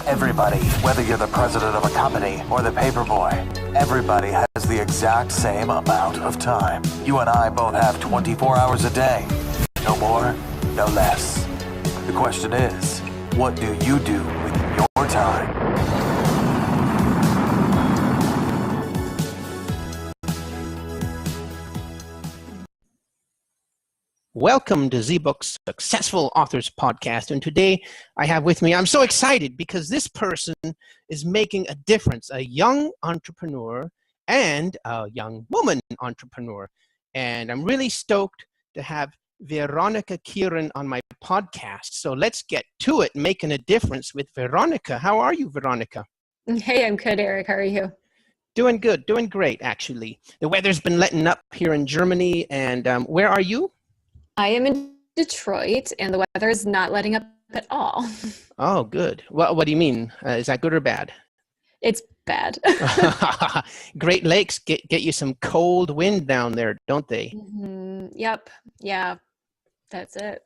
Everybody, whether you're the president of a company or the paperboy, everybody has the exact same amount of time. You and I both have 24 hours a day. No more, no less. The question is, what do you do with your time? Welcome to ZBook's Successful Authors Podcast. And today I have with me, I'm so excited because this person is making a difference, a young entrepreneur and a young woman entrepreneur. And I'm really stoked to have VERONICA KIRIN on my podcast. So let's get to it, making a difference with VERONICA. How are you, VERONICA? Hey, I'm good, Eric. How are you? Doing good, doing great, actually. The weather's been letting up here in Germany. And where are you? I am in Detroit, and the weather is not letting up at all. Oh, good. Well, what do you mean? Is that good or bad? It's bad. Great Lakes get you some cold wind down there, don't they? Mm-hmm. Yep. Yeah, that's it.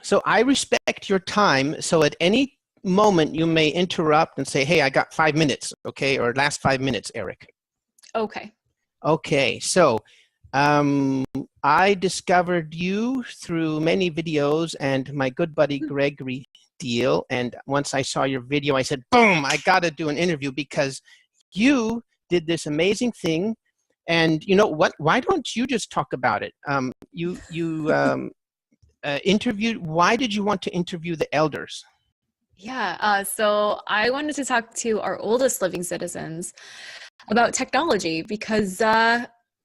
So I respect your time. So at any moment, you may interrupt and say, hey, I got 5 minutes, okay? Or last 5 minutes, Eric. Okay. Okay, so I discovered you through many videos and my good buddy Gregory Deal. And once I saw your video, I said, boom, I got to do an interview because you did this amazing thing. And you know what? Why don't you just talk about it? You interviewed, why did you want to interview the elders? Yeah, so I wanted to talk to our oldest living citizens about technology because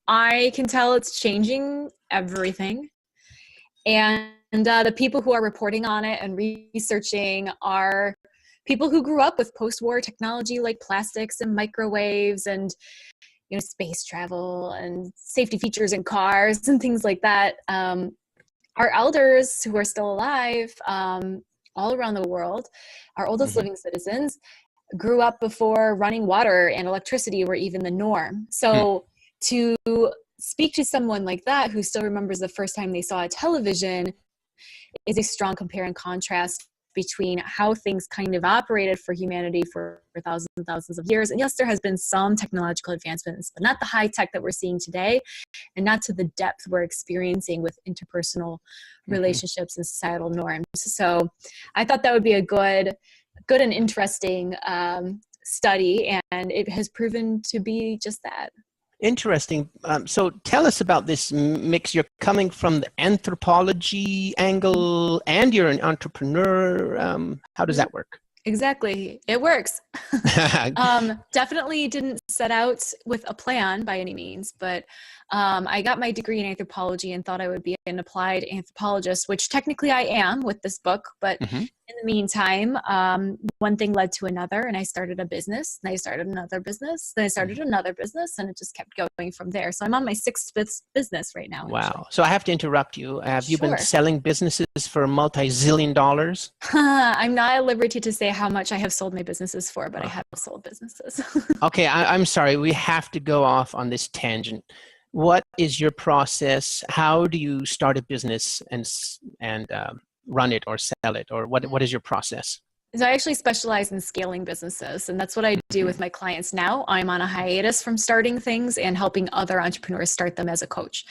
I can tell it's changing everything. And the people who are reporting on it and researching are people who grew up with post-war technology like plastics and microwaves and space travel and safety features in cars and things like that. Our elders who are still alive all around the world, our oldest living citizens, grew up before running water and electricity were even the norm. So to speak to someone like that who still remembers the first time they saw a television is a strong compare and contrast between how things kind of operated for humanity for thousands and thousands of years. And yes, there has been some technological advancements, but not the high tech that we're seeing today and not to the depth we're experiencing with interpersonal relationships and societal norms. So I thought that would be a good and interesting study, and it has proven to be just that. Interesting. So tell us about this mix. You're coming from the anthropology angle and you're an entrepreneur. How does that work? Exactly. It works. Definitely didn't set out with a plan by any means, but I got my degree in anthropology and thought I would be an applied anthropologist, which technically I am with this book. But in the meantime, one thing led to another, and I started a business, and I started another business, then I started another business, and it just kept going from there. So I'm on my sixth business right now. Wow. Actually. So I have to interrupt you. Have you been selling businesses for multi-zillion dollars? I'm not at liberty to say how much I have sold my businesses for, but I have sold businesses. Okay, I'm sorry. We have to go off on this tangent. What is your process? How do you start a business and run it or sell it? Or what is your process? So I actually specialize in scaling businesses, and that's what I do with my clients now. I'm on a hiatus from starting things and helping other entrepreneurs start them as a coach.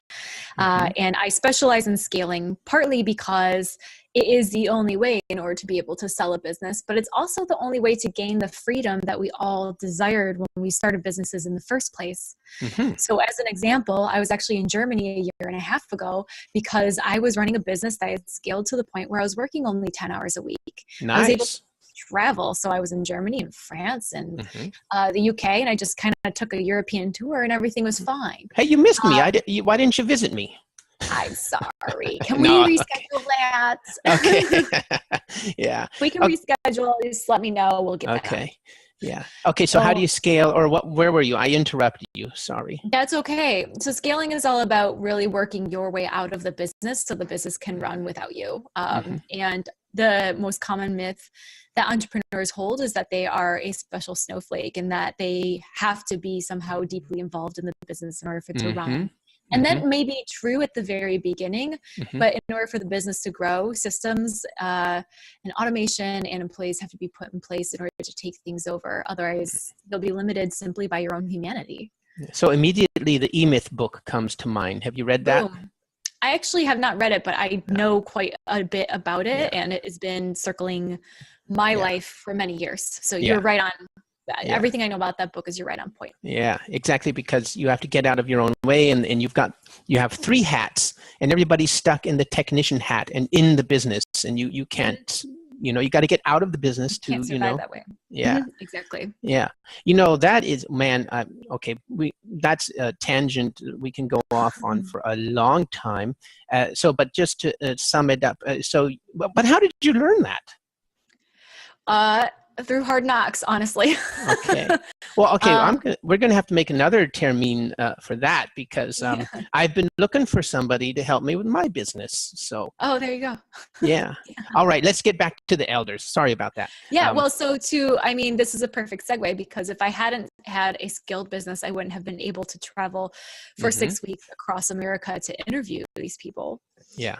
And I specialize in scaling partly because it is the only way in order to be able to sell a business, but it's also the only way to gain the freedom that we all desired when we started businesses in the first place. So as an example, I was actually in Germany a year and a half ago because I was running a business that I had scaled to the point where I was working only 10 hours a week. Nice. I was able to travel. So I was in Germany and France and the UK, and I just kind of took a European tour and everything was fine. Hey, you missed me. Why didn't you visit me? I'm sorry. Can we reschedule that? Okay. Yeah. We can reschedule. Just let me know. We'll get that. Okay. Yeah. Okay. So how do you scale, or where were you? I interrupted you. Sorry. That's okay. So scaling is all about really working your way out of the business so the business can run without you. And the most common myth that entrepreneurs hold is that they are a special snowflake and that they have to be somehow deeply involved in the business in order for it to run. And that may be true at the very beginning, but in order for the business to grow, systems and automation and employees have to be put in place in order to take things over. Otherwise, they'll be limited simply by your own humanity. So immediately the E-Myth book comes to mind. Have you read that? Boom. I actually have not read it, but I know quite a bit about it, and it has been circling my life for many years. So you're right on. Everything I know about that book is you're right on point. Yeah, exactly, because you have to get out of your own way, and you have 3 hats, and everybody's stuck in the technician hat and in the business, and you can't, you got to get out of the business to, can't survive that way. Yeah, exactly. Yeah, that is, man. Okay, that's a tangent we can go off on for a long time. But just to sum it up, but how did you learn that? Through hard knocks, honestly. Okay. Well, okay. We're going to have to make another termine for that, because I've been looking for somebody to help me with my business. So. Oh, there you go. Yeah. All right. Let's get back to the elders. Sorry about that. Yeah. This is a perfect segue, because if I hadn't had a skilled business, I wouldn't have been able to travel for 6 weeks across America to interview these people. Yeah.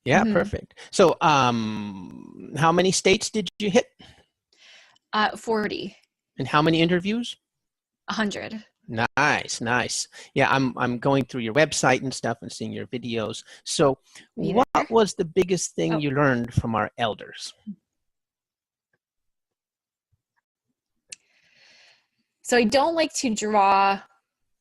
Yeah. Perfect. So, how many states did you hit? 40. And how many interviews? 100. Nice. Yeah, I'm going through your website and stuff and seeing your videos. So what was the biggest thing you learned from our elders? So I don't like to draw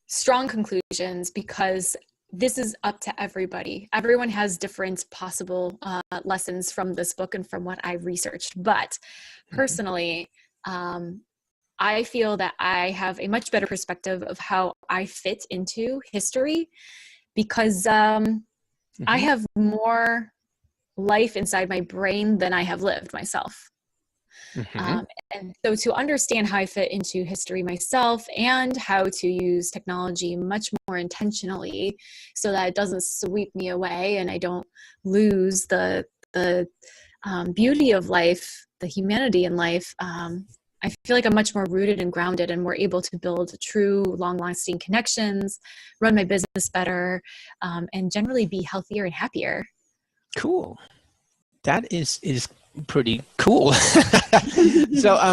strong conclusions, because this is up to everybody. Everyone has different possible lessons from this book and from what I've researched. But personally, I feel that I have a much better perspective of how I fit into history, because I have more life inside my brain than I have lived myself. And so to understand how I fit into history myself, and how to use technology much more intentionally so that it doesn't sweep me away and I don't lose the beauty of life, the humanity in life, I feel like I'm much more rooted and grounded, and we're able to build true, long-lasting connections, run my business better, and generally be healthier and happier. Cool. That is pretty cool. So,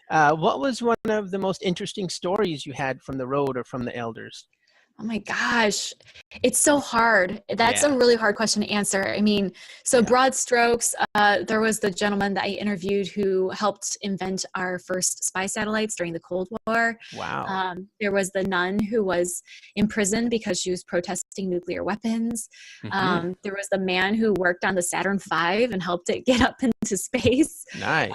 what was one of the most interesting stories you had from the road or from the elders? Oh my gosh, it's so hard. That's a really hard question to answer. I mean, broad strokes, there was the gentleman that I interviewed who helped invent our first spy satellites during the Cold War. Wow. There was the nun who was imprisoned because she was protesting nuclear weapons. There was the man who worked on the Saturn V and helped it get up into space. Nice.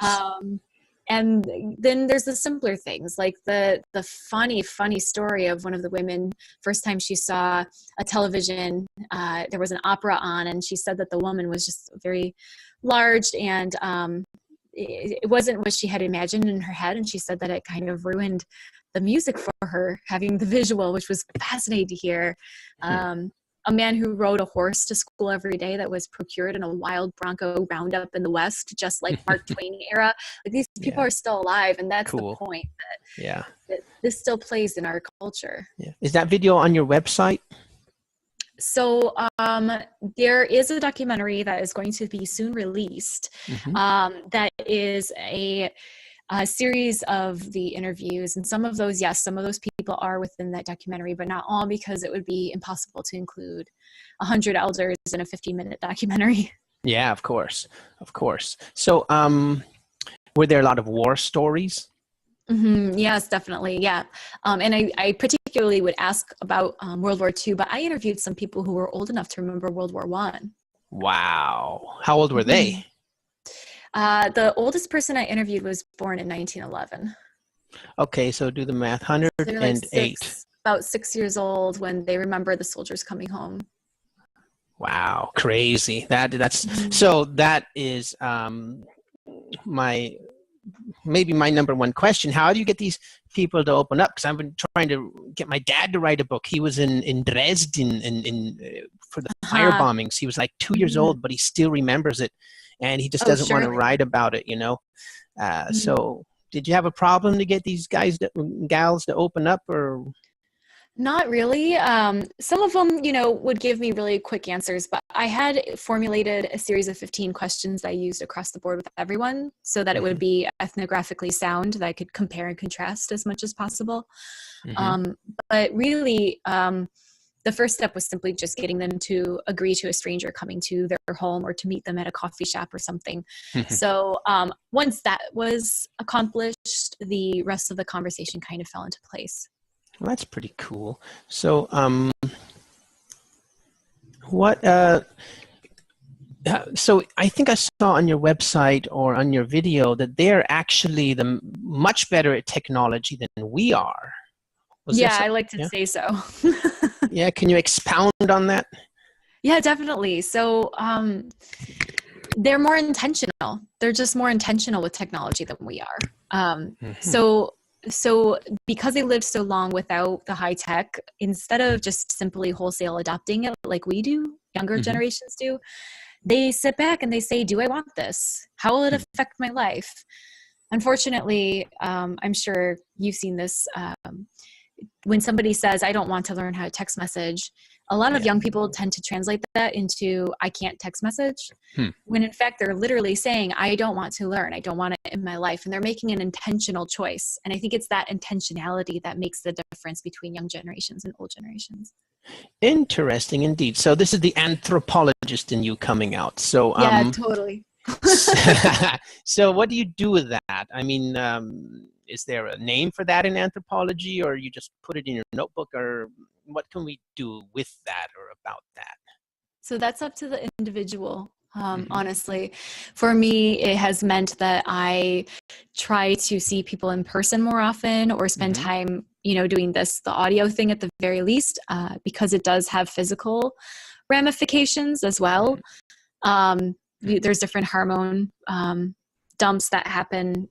And then there's the simpler things, like the funny story of one of the women, first time she saw a television, there was an opera on, and she said that the woman was just very large, and it wasn't what she had imagined in her head, and she said that it kind of ruined the music for her, having the visual, which was fascinating to hear. A man who rode a horse to school every day that was procured in a wild bronco roundup in the West, just like Mark Twain era. Like, these people are still alive, and that's the point. That this still plays in our culture. Yeah. Is that video on your website? So there is a documentary that is going to be soon released. That is a series of the interviews, and some of those people are within that documentary, but not all, because it would be impossible to include 100 elders in a 15-minute documentary. Yeah, of course. So were there a lot of war stories? Yes, definitely. Yeah. And I particularly would ask about World War II, but I interviewed some people who were old enough to remember World War I. Wow. How old were they? The oldest person I interviewed was born in 1911. Okay, so do the math. 108. About 6 years old when they remember the soldiers coming home. Wow, crazy. That's so that is maybe my number one question. How do you get these people to open up? Because I've been trying to get my dad to write a book. He was in Dresden for the fire bombings. He was like 2 years old, but he still remembers it. And he just doesn't want to write about it, So did you have a problem to get these gals to open up, or? Not really. Some of them, would give me really quick answers, but I had formulated a series of 15 questions that I used across the board with everyone so that it would be ethnographically sound, that I could compare and contrast as much as possible. But really, the first step was simply just getting them to agree to a stranger coming to their home or to meet them at a coffee shop or something. So once that was accomplished, the rest of the conversation kind of fell into place. Well, that's pretty cool. So, so I think I saw on your website or on your video that they're actually much better at technology than we are. I like to say so. Yeah, can you expound on that? Yeah, definitely. So they're more intentional. They're just more intentional with technology than we are. So because they lived so long without the high tech, instead of just simply wholesale adopting it like we do, younger generations do, they sit back and they say, do I want this? How will it affect my life? Unfortunately, I'm sure you've seen this. When somebody says, I don't want to learn how to text message, a lot of young people tend to translate that into, I can't text message, when in fact they're literally saying, I don't want to learn. I don't want it in my life. And they're making an intentional choice. And I think it's that intentionality that makes the difference between young generations and old generations. Interesting indeed. So this is the anthropologist in you coming out. So yeah, totally. So what do you do with that? I mean, is there a name for that in anthropology, or you just put it in your notebook, or what can we do with that or about that? So that's up to the individual. Honestly, for me, it has meant that I try to see people in person more often, or spend time, doing the audio thing at the very least, because it does have physical ramifications as well. There's different hormone dumps that happen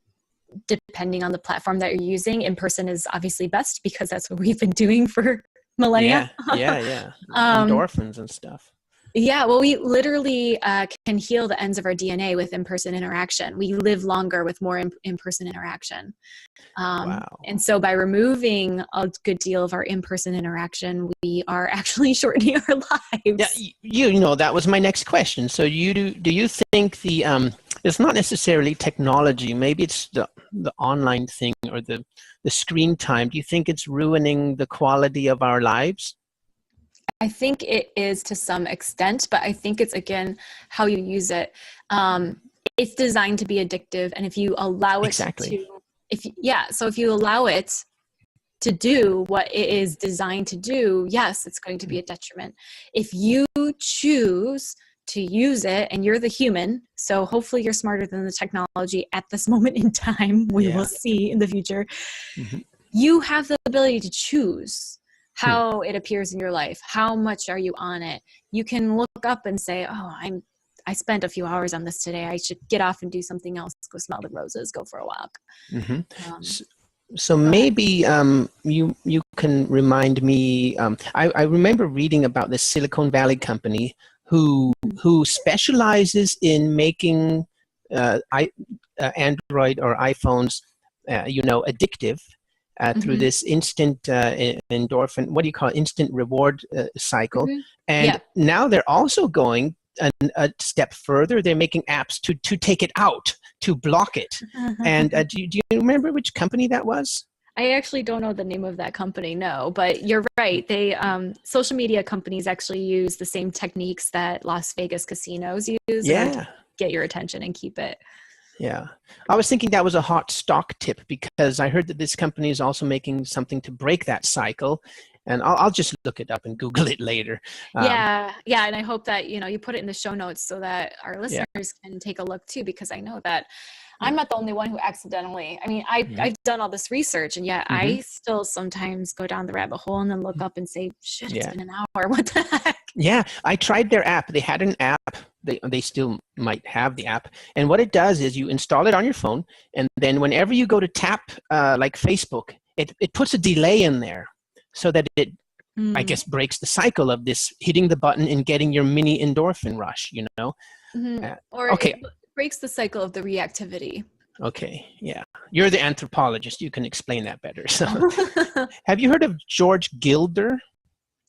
depending on the platform that you're using. In person is obviously best because that's what we've been doing for millennia. Yeah. Endorphins and stuff. Yeah, well, we literally can heal the ends of our DNA with in-person interaction. We live longer with more in-person interaction. Wow. And so by removing a good deal of our in-person interaction, we are actually shortening our lives. Yeah, that was my next question. So do you think it's not necessarily technology, maybe it's the online thing or the screen time. Do you think it's ruining the quality of our lives? I think it is to some extent, but I think it's, again, how you use it. It's designed to be addictive. And if you allow it so if you allow it to do what it is designed to do, yes, it's going to be a detriment. If you choose to use it, and you're the human, so hopefully you're smarter than the technology at this moment in time, we will see in the future, you have the ability to choose how it appears in your life. How much are you on it? You can look up and say, oh, I spent a few hours on this today. I should get off and do something else. Go smell the roses, go for a walk. So maybe you can remind me, I remember reading about this Silicon Valley company who specializes in making Android or iPhones, addictive. Through this instant endorphin, what do you call it? Instant reward cycle. And now they're also going a step further. They're making apps to take it out, to block it. And do you remember which company that was? I actually don't know the name of that company, no, but you're right. They social media companies actually use the same techniques that Las Vegas casinos use to get your attention and keep it. Yeah. I was thinking that was a hot stock tip because I heard that this company is also making something to break that cycle. And I'll just look it up and Google it later. Yeah. And I hope that, you put it in the show notes so that our listeners can take a look too, because I know that I'm not the only one who accidentally, I've done all this research, and yet I still sometimes go down the rabbit hole and then look up and say, shit, it's been an hour. What the heck? Yeah, I tried their app. They had an app. They still might have the app. And what it does is you install it on your phone, and then whenever you go to tap like Facebook, it puts a delay in there so that it, I guess, breaks the cycle of this hitting the button and getting your mini endorphin rush, Or it breaks the cycle of the reactivity. Okay, yeah. You're the anthropologist. You can explain that better. So, have you heard of George Gilder?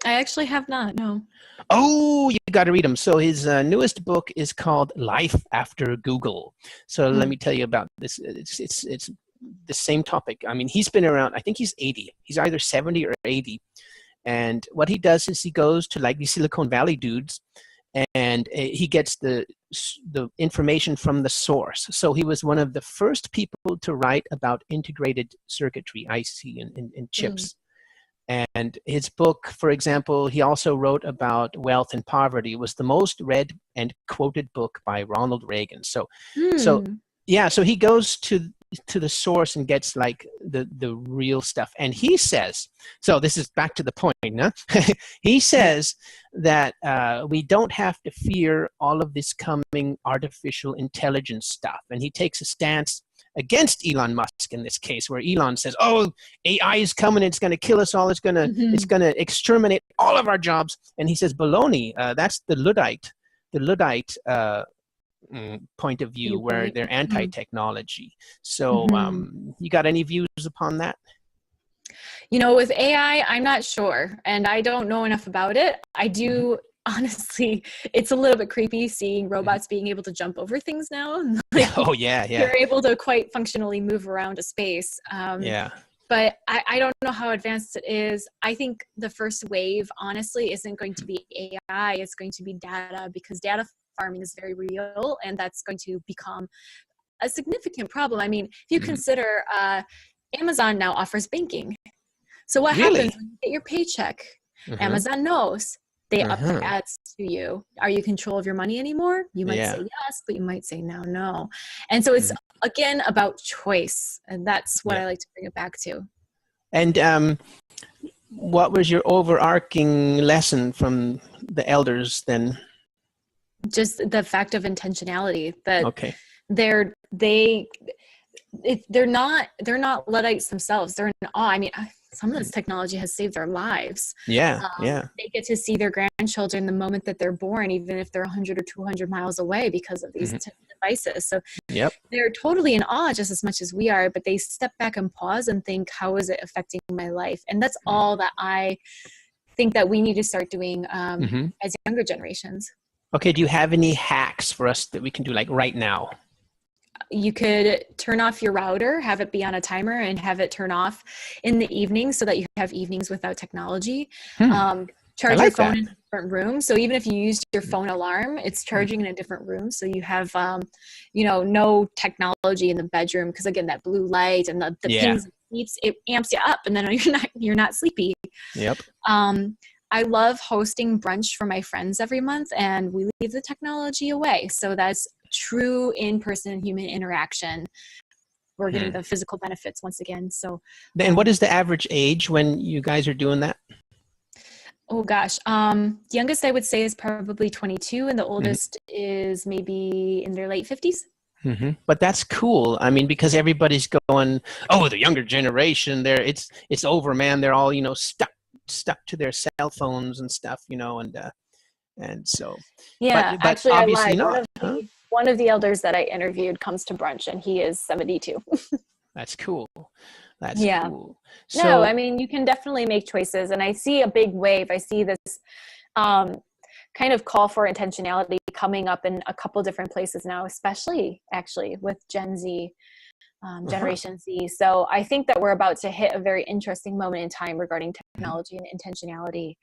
I actually have not, no. Oh, you got to read him. So his newest book is called Life After Google. So let me tell you about this. It's the same topic. I mean, he's been around. I think he's 80. He's either 70 or 80. And what he does is he goes to like these Silicon Valley dudes, and he gets the information from the source. So he was one of the first people to write about integrated circuitry, IC, and chips. And his book, for example, he also wrote about wealth and poverty. It was the most read and quoted book by Ronald Reagan. So he goes to the source and gets like the real stuff. And he says, so this is back to the point, no? He says that we don't have to fear all of this coming artificial intelligence stuff. And he takes a stance against Elon Musk in this case, where Elon says, "Oh, AI is coming; it's going to kill us all. It's going to exterminate all of our jobs." And he says, "Baloney. That's the Luddite point of view, where they're anti-technology." So, you got any views upon that? You know, with AI, I'm not sure, and I don't know enough about it. I do. Honestly, it's a little bit creepy seeing robots being able to jump over things now. Like, oh yeah. They're able to quite functionally move around a space. But I don't know how advanced it is. I think the first wave, honestly, isn't going to be AI. It's going to be data, because data farming is very real, and that's going to become a significant problem. I mean, if you consider Amazon now offers banking. So what happens when you get your paycheck? Amazon knows. They up their ads to you. Are you in control of your money anymore? You might say yes, but you might say no. And so it's, again, about choice. And that's what I like to bring it back to. And what was your overarching lesson from the elders then? Just the fact of intentionality. That they're not Luddites themselves. They're in awe. I mean, some of this technology has saved their lives. They get to see their grandchildren the moment that they're born, even if they're 100 or 200 miles away, because of these devices. So they're totally in awe just as much as we are, but they step back and pause and think, how is it affecting my life? And that's all that I think that we need to start doing as younger generations. Okay. Do you have any hacks for us that we can do like right now? You could turn off your router, have it be on a timer, and have it turn off in the evening so that you have evenings without technology. Charge your phone in a different room. So even if you use your phone alarm, it's charging in a different room. So you have, no technology in the bedroom, because again, that blue light and the pings and beeps, it amps you up, and then you're not sleepy. I love hosting brunch for my friends every month, and we leave the technology away. So that's true in-person human interaction. We're getting the physical benefits once again. So, and what is the average age when you guys are doing that? Oh gosh, youngest I would say is probably 22, and the oldest is maybe in their late 50s. But that's cool. I mean, because everybody's going, "Oh, the younger generation, it's over, man. They're all stuck to their cell phones and stuff, and so." Yeah, but actually, obviously I lied. not. One of the elders that I interviewed comes to brunch, and he is 72. That's cool. That's cool. So, no, I mean, you can definitely make choices, and I see a big wave. I see this kind of call for intentionality coming up in a couple different places now, especially actually with Gen Z, Generation Z. So I think that we're about to hit a very interesting moment in time regarding technology and intentionality.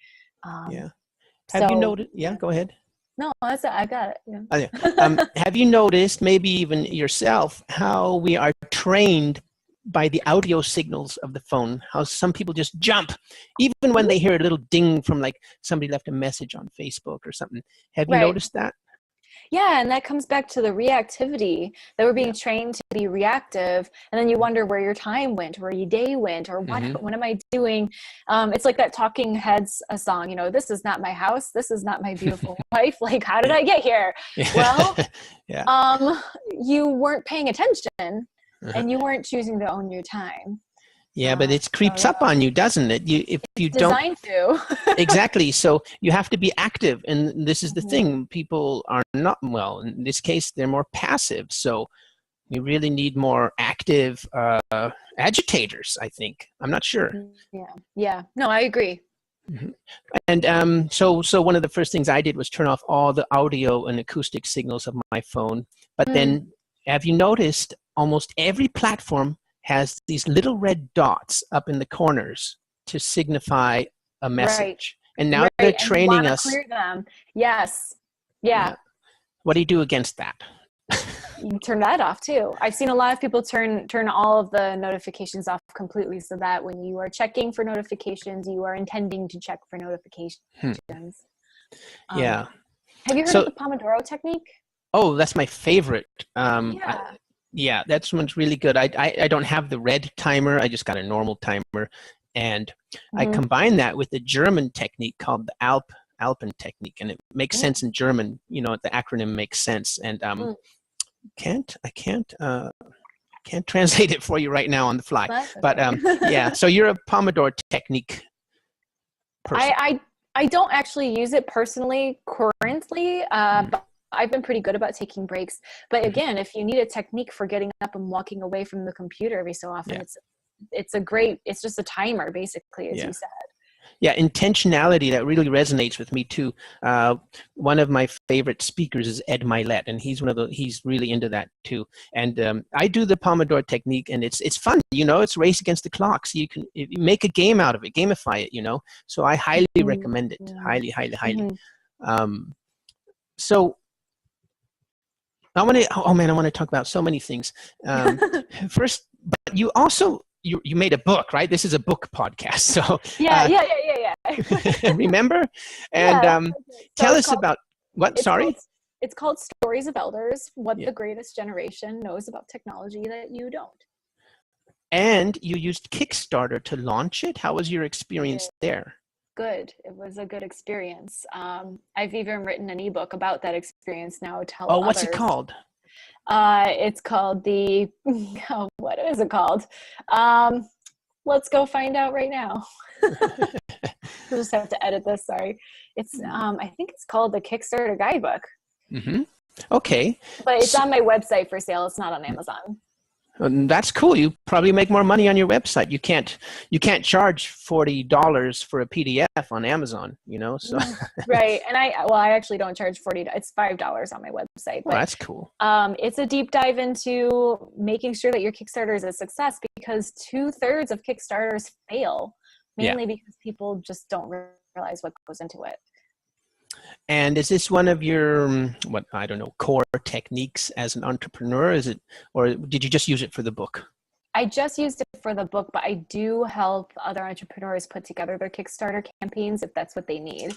Have you noticed? Yeah, go ahead. No, that's it. I got it. Have you noticed, maybe even yourself, how we are trained by the audio signals of the phone? How some people just jump, even when they hear a little ding from like somebody left a message on Facebook or something. Have you noticed that? Yeah, and that comes back to the reactivity, that we're being trained to be reactive, and then you wonder where your time went, where your day went, or what am I doing? It's like that Talking Heads song, this is not my house, this is not my beautiful life. Like, how did I get here? Well, you weren't paying attention, and you weren't choosing to own your time. Yeah, but it creeps up on you, doesn't it? If you designed don't, exactly. So you have to be active, and this is the thing. People are not, well, in this case, they're more passive. So You really need more active agitators, I think. I'm not sure. Yeah. No, I agree. Mhm. And so one of the first things I did was turn off all the audio and acoustic signals of my phone. But then, have you noticed almost every platform has these little red dots up in the corners to signify a message? And now they're training us. Clear them. Yes. Yeah. What do you do against that? You turn that off too. I've seen a lot of people turn all of the notifications off completely, so that when you are checking for notifications, you are intending to check for notifications. Yeah. Have you heard of the Pomodoro technique? Oh, that's my favorite. Yeah, that one's really good. I don't have the red timer. I just got a normal timer. And I combine that with the German technique called the Alpen technique. And it makes sense in German. You know, the acronym makes sense. And I can't translate it for you right now on the fly. But yeah, so you're a Pomodoro technique person. I don't actually use it personally currently, but I've been pretty good about taking breaks. But again, if you need a technique for getting up and walking away from the computer every so often, it's just a timer basically, as you said. Yeah, intentionality, that really resonates with me too. One of my favorite speakers is Ed Milet, and he's really into that too. And I do the Pomodoro technique, and it's fun. You know, it's race against the clock, so you can make a game out of it, gamify it. You know, so I highly recommend it. Highly. So I want to talk about so many things. First, but you also. You made a book, right? This is a book podcast. So yeah. Remember? And tell us about what? Sorry? It's called Stories of Elders, What the Greatest Generation Knows About Technology That You Don't. And you used KickStarter to launch it. How was your experience there? Good. It was a good experience. I've even written an ebook about that experience now to help others. What's it called? It's called what is it called? Let's go find out right now. We'll just have to edit this. Sorry. It's, I think it's called the KickStarter Guidebook. Okay. But it's on my website for sale. It's not on Amazon. That's cool. You probably make more money on your website. You can't charge $40 for a PDF on Amazon, you know. So right, and I actually don't charge $40. It's $5 on my website. But, that's cool. It's a deep dive into making sure that your Kickstarter is a success, because 2/3 of Kickstarters fail, mainly because people just don't realize what goes into it. And is this one of your, core techniques as an entrepreneur? Is it, or did you just use it for the book? I just used it for the book, but I do help other entrepreneurs put together their Kickstarter campaigns if that's what they need.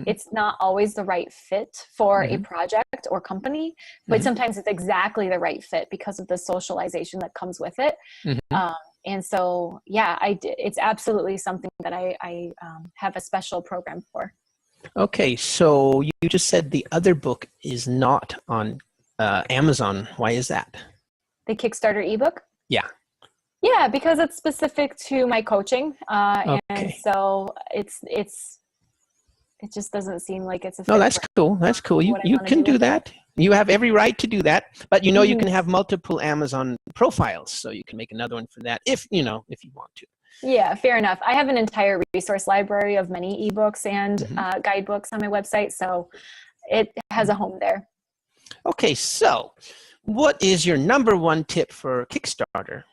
It's not always the right fit for a project or company, but sometimes it's exactly the right fit because of the socialization that comes with it. And so, it's absolutely something that I have a special program for. Okay, so you just said the other book is not on Amazon. Why is that? The Kickstarter ebook? Yeah. Yeah, because it's specific to my coaching, and so it just doesn't seem like it's a fit. No, that's cool. That's cool. You can do that. You have every right to do that, but you know you can have multiple Amazon profiles, so you can make another one for that if you want to. Yeah, fair enough. I have an entire resource library of many ebooks and guidebooks on my website, so it has a home there. Okay, so what is your number one tip for Kickstarter?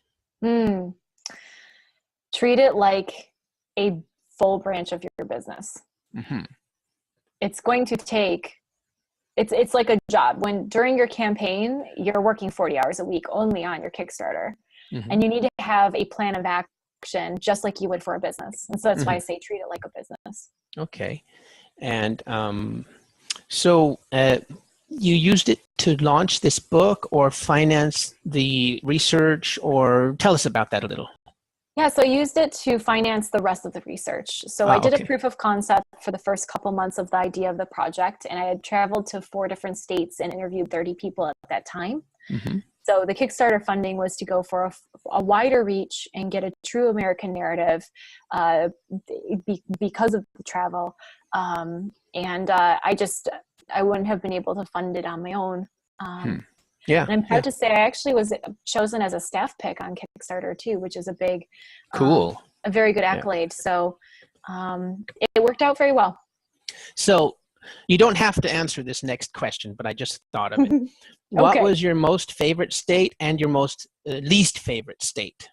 Treat it like a full branch of your business. It's going to take, it's like a job. During your campaign, you're working 40 hours a week only on your Kickstarter, and you need to have a plan of action just like you would for a business. And so that's why I say treat it like a business. Okay. And so you used it to launch this book or finance the research, or tell us about that a little. Yeah, so I used it to finance the rest of the research. So I did a proof of concept for the first couple months of the idea of the project, and I had traveled to 4 different states and interviewed 30 people at that time. So the Kickstarter funding was to go for a wider reach and get a true American narrative because of the travel. And I wouldn't have been able to fund it on my own. Yeah. And I'm proud to say I actually was chosen as a staff pick on Kickstarter too, which is a big, Cool. a very good accolade. So it worked out very well. So you don't have to answer this next question, but I just thought of it. What was your most favorite state and your most least favorite state?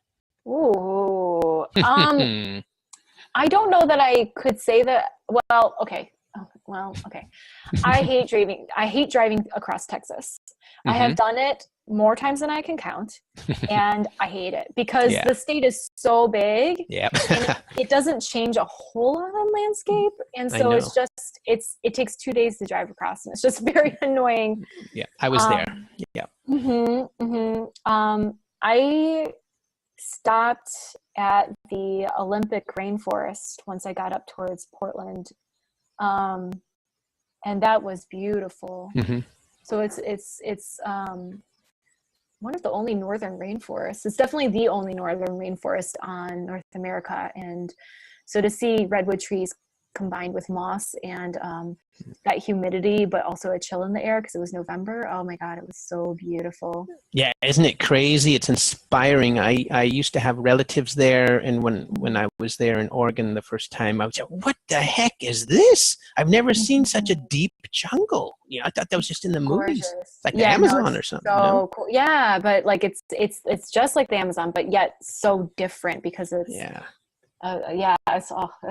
Ooh. I don't know that I could say that. Well, okay. Okay. I hate driving across Texas. I have done it more times than I can count, and I hate it because the state is so big. Yeah. And it doesn't change a whole lot on landscape, and so it's just it takes 2 days to drive across, and it's just very annoying. Yeah, I was there. Yeah. I stopped at the Olympic rainforest once I got up towards Portland, and that was beautiful. So it's one of the only northern rainforests. It's definitely the only northern rainforest on North America, and so to see redwood trees combined with moss and that humidity, but also a chill in the air because it was November. Oh my God, it was so beautiful. Yeah, isn't it crazy? It's inspiring. I used to have relatives there, and when I was there in Oregon the first time, I was like, what the heck is this? I've never seen such a deep jungle. You know, I thought that was just in the movies, like the Amazon or something. So cool. Yeah, but like it's just like the Amazon, but yet so different because it's it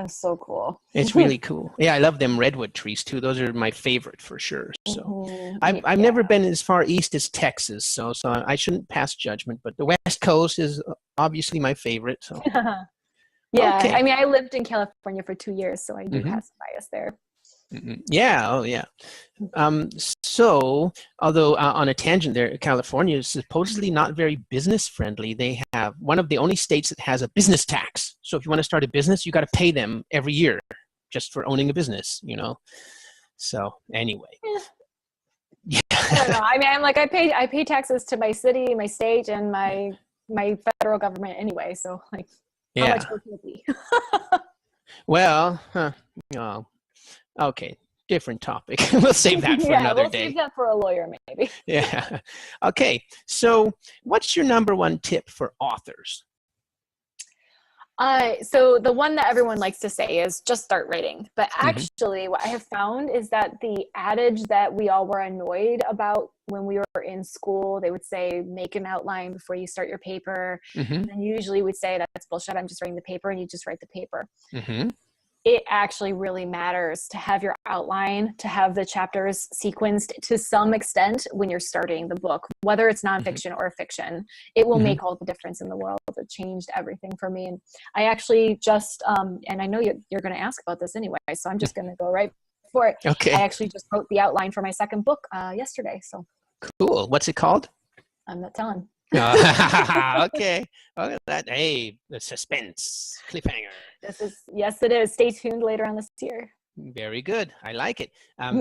was so cool. It's really cool. Yeah, I love them redwood trees too. Those are my favorite for sure. So I've never been as far east as Texas, so I shouldn't pass judgment. But the West Coast is obviously my favorite. So yeah, okay. I mean, I lived in California for 2 years, so I do have some bias there. Yeah. Oh, yeah. So, although on a tangent there, California is supposedly not very business friendly. They have one of the only states that has a business tax. So if you want to start a business, you got to pay them every year just for owning a business, you know? So anyway. Yeah. I don't know. I mean, I pay taxes to my city, my state, and my federal government anyway. So like, how much would it be? Well, okay, different topic. We'll save that for another day. Save that for a lawyer, maybe. Yeah. Okay. So, what's your number one tip for authors? So the one that everyone likes to say is just start writing. But actually, what I have found is that the adage that we all were annoyed about when we were in school, they would say, make an outline before you start your paper. And usually would say, that's bullshit. I'm just writing the paper, and you just write the paper. It actually really matters to have your outline, to have the chapters sequenced to some extent when you're starting the book, whether it's nonfiction or fiction. It will make all the difference in the world. It changed everything for me. And I actually just, and I know you're going to ask about this anyway, so I'm just going to go right for it. Okay. I actually just wrote the outline for my second book yesterday. So cool. What's it called? I'm not telling. Okay. Well, the suspense cliffhanger. Yes, it is. Stay tuned later on this year. Very good. I like it.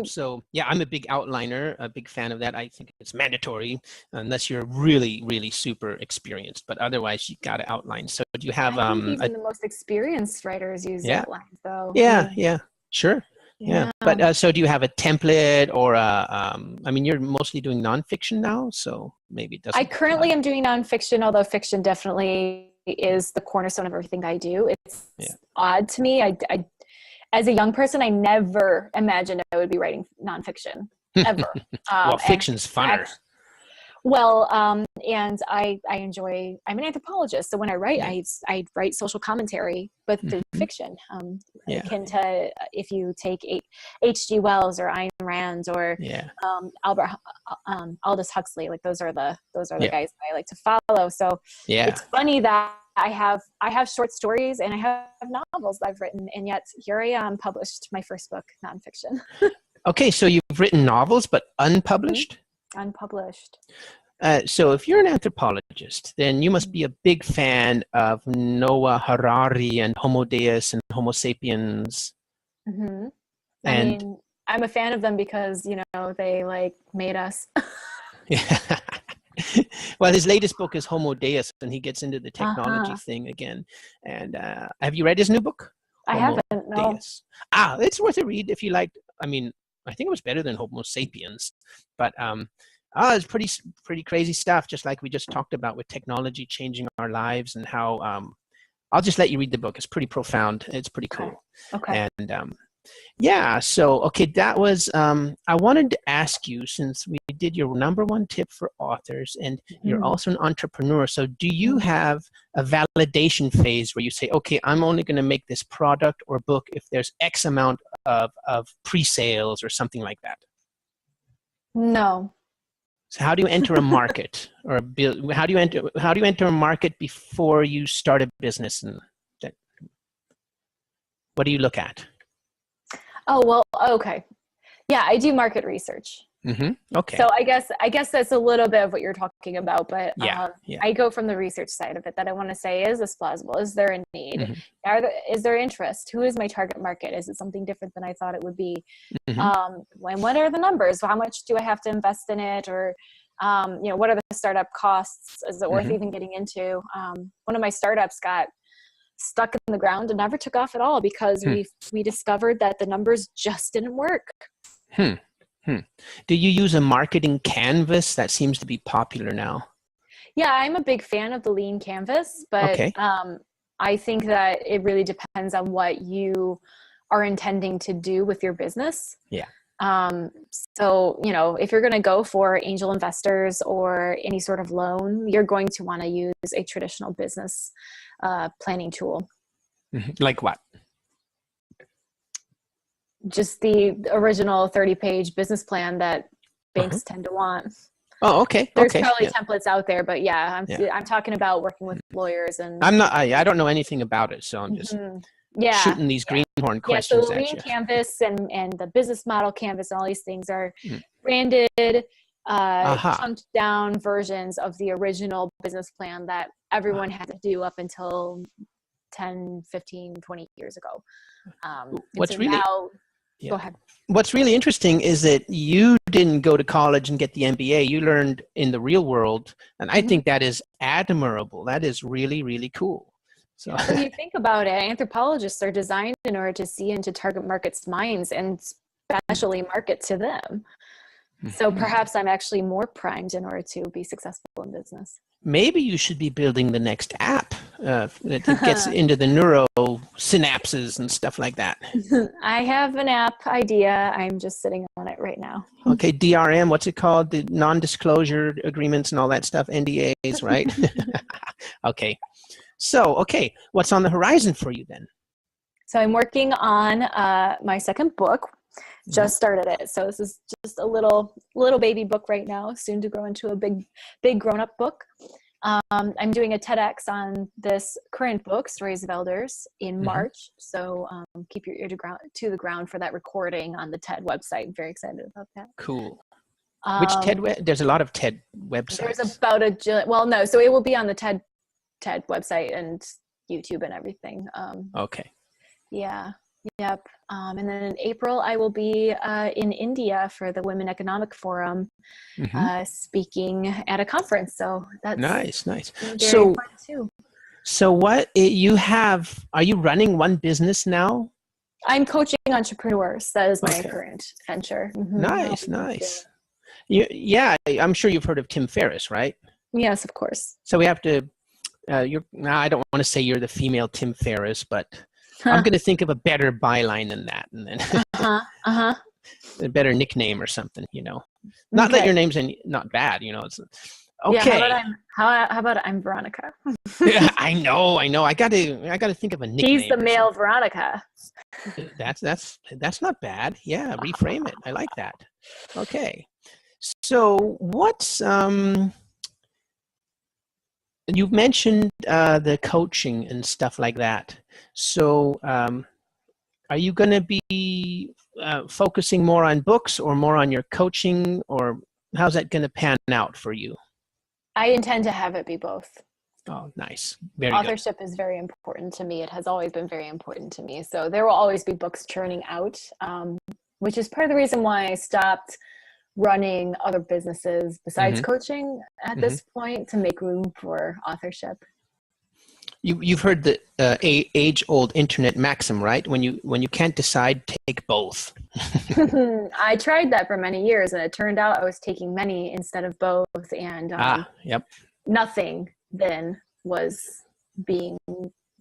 So yeah, I'm a big outliner, a big fan of that. I think it's mandatory unless you're really, really super experienced, but otherwise you got to outline. So do you have, I think even the most experienced writers use outlines though. Yeah, sure. Yeah. But so do you have a template or I mean, you're mostly doing nonfiction now, so maybe it doesn't. I currently am doing nonfiction, although fiction definitely is the cornerstone of everything that I do. It's odd to me. I as a young person, I never imagined I would be writing nonfiction ever. Well, fiction's funner. And I enjoy, I'm an anthropologist. So when I write, I write social commentary, but through fiction, akin to if you take H.G. Wells or Ayn Rand or Aldous Huxley, like those are the guys I like to follow. So it's funny that I have short stories and I have novels that I've written, and yet here I am, published my first book, nonfiction. Okay, so you've written novels, but unpublished? Unpublished. So if you're an anthropologist, then you must be a big fan of Noah Harari and Homo Deus and Homo Sapiens. I mean, I'm a fan of them because, they like made us. Well, his latest book is Homo Deus, and he gets into the technology thing again. And have you read his new book? I haven't, no. Deus. It's worth a read if you like. I mean, I think it was better than Homo Sapiens, but It's pretty crazy stuff, just like we just talked about with technology changing our lives and how I'll just let you read the book. It's pretty profound. It's pretty cool. Okay. And yeah, so okay, that was I wanted to ask you, since we did your number one tip for authors and you're also an entrepreneur, so do you have a validation phase where you say, okay, I'm only going to make this product or book if there's X amount of pre-sales or something like that? No. So how do you enter a market or build? How do you enter a market before you start a business? And what do you look at? Oh, well, okay. Yeah, I do market research. Okay. So I guess that's a little bit of what you're talking about, but yeah. I go from the research side of it that I want to say, is this plausible? Is there a need? Is there interest? Who is my target market? Is it something different than I thought it would be? And what are the numbers? How much do I have to invest in it? Or, what are the startup costs? Is it worth even getting into? One of my startups got stuck in the ground and never took off at all because we discovered that the numbers just didn't work. Do you use a marketing canvas? That seems to be popular now. Yeah, I'm a big fan of the lean canvas, but I think that it really depends on what you are intending to do with your business. Yeah. So, if you're going to go for angel investors or any sort of loan, you're going to want to use a traditional business planning tool. Like what? Just the original 30-page business plan that banks tend to want. Oh, okay. There's probably templates out there, but I'm talking about working with lawyers and. I don't know anything about it, so I'm just shooting these greenhorn questions so the at lean you. canvas and the business model canvas and all these things are branded, chunked down versions of the original business plan that everyone had to do up until 10, 15, 20 years ago. Go ahead. What's really interesting is that you didn't go to college and get the MBA. You learned in the real world, and I think that is admirable. That is really, really cool. So when you think about it, anthropologists are designed in order to see into target markets' minds and specially market to them. So perhaps I'm actually more primed in order to be successful in business. Maybe you should be building the next app that gets into the neuro synapses and stuff like that. I have an app idea. I'm just sitting on it right now. Okay, DRM, what's it called? The non-disclosure agreements and all that stuff, NDAs, right? Okay. So, what's on the horizon for you then? So I'm working on my second book. Just started it. So this is just a little baby book right now, soon to grow into a big grown-up book. I'm doing a TEDx on this current book, Stories of Elders, in March. So keep your ear to the ground for that recording on the TED website. I'm very excited about that. Cool. Which TED? There's a lot of TED websites. There's about so it will be on the TED website and YouTube and everything. Okay. Yeah. Yep. And then in April, I will be in India for the Women Economic Forum, speaking at a conference. So that's nice. So, fun too. So what you have? Are you running one business now? I'm coaching entrepreneurs. That is my current venture. Nice. Yeah, I'm sure you've heard of Tim Ferriss, right? Yes, of course. So we have to. I don't want to say you're the female Tim Ferriss, but. I'm going to think of a better byline than that, and then a better nickname or something, Not that your name's not bad, It's okay. Yeah, how about I'm Veronica? Yeah, I know. I got to think of a nickname. He's the male Veronica. That's not bad. Yeah, reframe it. I like that. Okay. So what's you've mentioned the coaching and stuff like that. So are you going to be focusing more on books or more on your coaching, or how's that going to pan out for you? I intend to have it be both. Oh, nice. Very Authorship good. is very important to me. It has always been very important to me. So there will always be books churning out, which is part of the reason why I stopped running other businesses besides coaching at this point, to make room for authorship. You've heard the age-old internet maxim, right? When you can't decide, take both. I tried that for many years, and it turned out I was taking many instead of both, and Yep. nothing then was being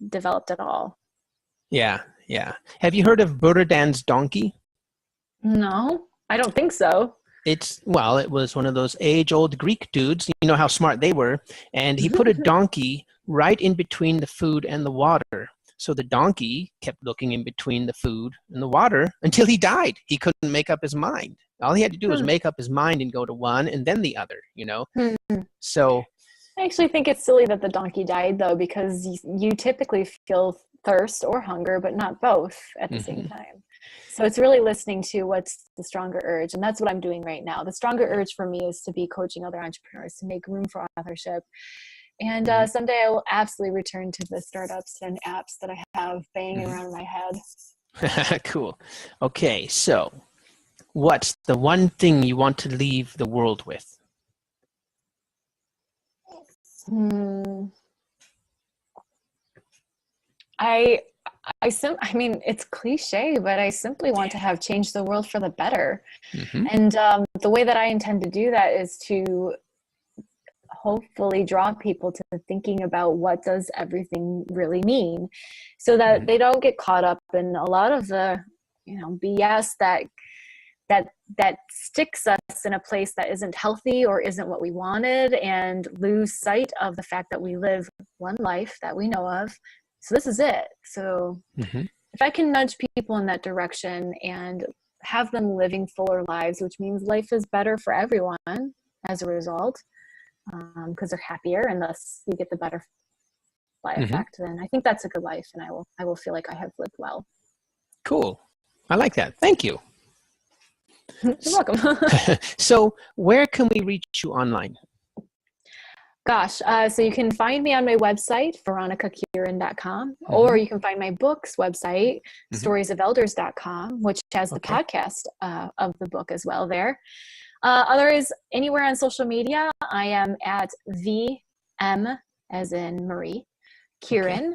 developed at all. Yeah. Have you heard of Buridan's donkey? No, I don't think so. It was one of those age-old Greek dudes. You know how smart they were, and he put a donkey right in between the food and the water. So the donkey kept looking in between the food and the water until he died. He couldn't make up his mind. All he had to do was make up his mind and go to one and then the other, So I actually think it's silly that the donkey died, though, because you typically feel thirst or hunger, but not both at the same time. So it's really listening to what's the stronger urge. And that's what I'm doing right now. The stronger urge for me is to be coaching other entrepreneurs to make room for authorship. And someday I will absolutely return to the startups and apps that I have banging around in my head. Cool. Okay, so what's the one thing you want to leave the world with? I mean, it's cliche, but I simply want to have changed the world for the better. And the way that I intend to do that is to hopefully draw people to thinking about what does everything really mean, so that they don't get caught up in a lot of the BS that sticks us in a place that isn't healthy or isn't what we wanted, and lose sight of the fact that we live one life that we know of. So this is it. So if I can nudge people in that direction and have them living fuller lives, which means life is better for everyone as a result, because they're happier and thus you get the butterfly effect, then I think that's a good life, and I will feel like I have lived well. Cool. I like that. Thank you. You're welcome. So where can we reach you online? Gosh, so you can find me on my website, VERONICAKIRIN.com, or you can find my book's website, StoriesOfElders.com, which has the podcast of the book as well there. Otherwise, anywhere on social media, I am at VM, as in Marie, Kirin,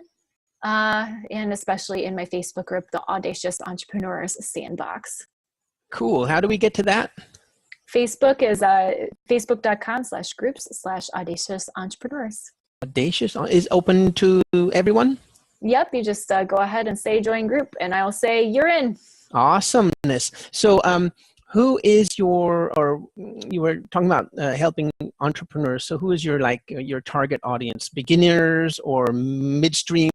and especially in my Facebook group, the Audacious Entrepreneurs Sandbox. Cool. How do we get to that? Facebook is facebook.com/groups/audacious entrepreneurs. Audacious is open to everyone? Yep. You just go ahead and say join group, and I'll say you're in. Awesomeness. So who is you were talking about helping entrepreneurs. So who is your target audience? Beginners or midstream?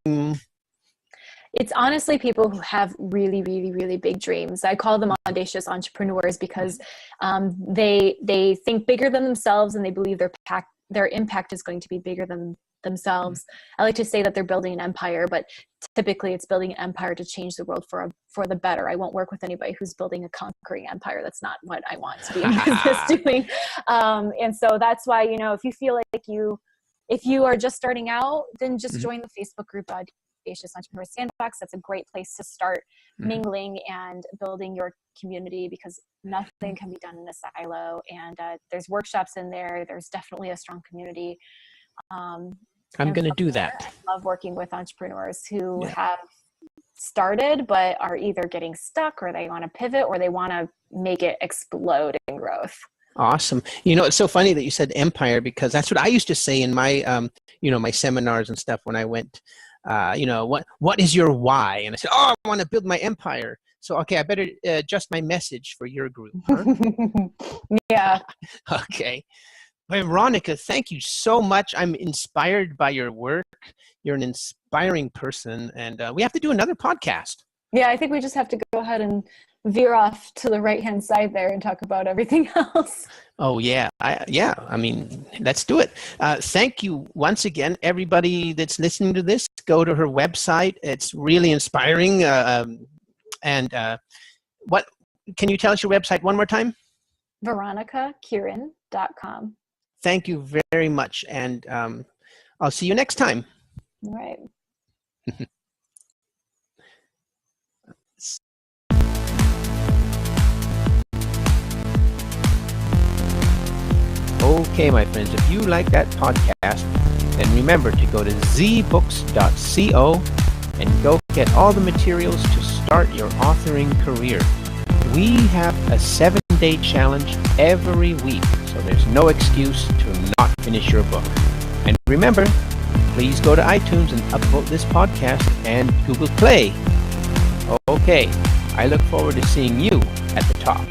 It's honestly people who have really, really, really big dreams. I call them audacious entrepreneurs because they think bigger than themselves, and they believe their impact is going to be bigger than themselves. I like to say that they're building an empire, but typically it's building an empire to change the world for the better. I won't work with anybody who's building a conquering empire. That's not what I want to be in business doing. And so that's why, if you feel like if you are just starting out, then just join the Facebook group Audacious Entrepreneur Sandbox. That's a great place to start mingling and building your community, because nothing can be done in a silo. And there's workshops in there. There's definitely a strong community. I'm going to do that. I love working with entrepreneurs who have started but are either getting stuck, or they want to pivot, or they want to make it explode in growth. Awesome. It's so funny that you said empire, because that's what I used to say in my, my seminars and stuff when I went. What is your why? And I said, I want to build my empire. So, okay, I better adjust my message for your group. Huh? Yeah. Okay. Veronica, thank you so much. I'm inspired by your work. You're an inspiring person, and we have to do another podcast. Yeah, I think we just have to go ahead and veer off to the right-hand side there and talk about everything else. Oh, yeah. I mean, let's do it. Thank you once again, everybody that's listening to this. Go to her website. It's really inspiring. What can you tell us your website one more time? VeronicaKirin.com. Thank you very much. And I'll see you next time. All right. Okay, my friends, if you like that podcast, then remember to go to zbooks.co and go get all the materials to start your authoring career. We have a 7-day challenge every week, so there's no excuse to not finish your book. And remember, please go to iTunes and upvote this podcast and Google Play. Okay, I look forward to seeing you at the top.